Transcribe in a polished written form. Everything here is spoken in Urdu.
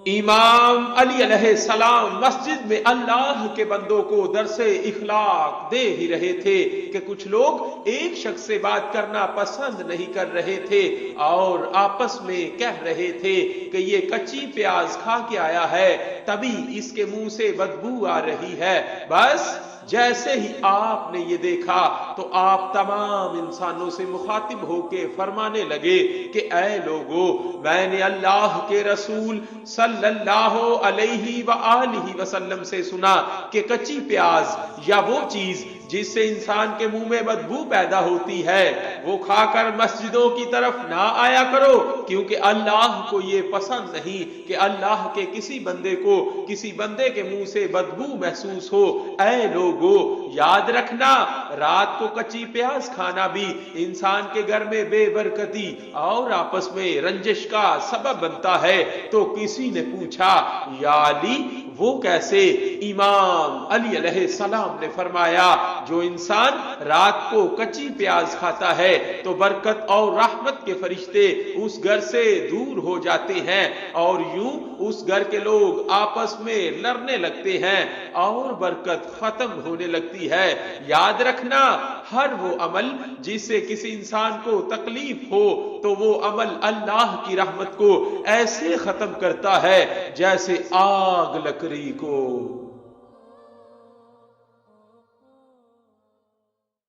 امام علی علیہ السلام مسجد میں اللہ کے بندوں کو درس اخلاق دے ہی رہے تھے کہ کچھ لوگ ایک شخص سے بات کرنا پسند نہیں کر رہے تھے اور آپس میں کہہ رہے تھے کہ یہ کچی پیاز کھا کے آیا ہے تبھی اس کے منہ سے بدبو آ رہی ہے۔ بس جیسے ہی آپ نے یہ دیکھا تو آپ تمام انسانوں سے مخاطب ہو کے فرمانے لگے کہ اے لوگو، میں نے اللہ کے رسول صلی اللہ علیہ وآلہ وسلم سے سنا کہ کچی پیاز یا وہ چیز جس سے انسان کے منہ میں بدبو پیدا ہوتی ہے وہ کھا کر مسجدوں کی طرف نہ آیا کرو، کیونکہ اللہ کو یہ پسند نہیں کہ اللہ کے کسی بندے کو کسی بندے کے منہ سے بدبو محسوس ہو۔ اے لوگو، یاد رکھنا رات کو کچی پیاز کھانا بھی انسان کے گھر میں بے برکتی اور آپس میں رنجش کا سبب بنتا ہے۔ تو کسی نے پوچھا یا علی وہ کیسے؟ امام علی علیہ السلام نے فرمایا جو انسان رات کو کچی پیاز کھاتا ہے تو برکت اور رحمت کے فرشتے اس گھر سے دور ہو جاتے ہیں اور یوں اس گھر کے لوگ آپس میں لڑنے لگتے ہیں اور برکت ختم ہونے لگتی ہے۔ یاد رکھنا ہر وہ عمل جس سے کسی انسان کو تکلیف ہو تو وہ عمل اللہ کی رحمت کو ایسے ختم کرتا ہے جیسے آگ لکڑی کو۔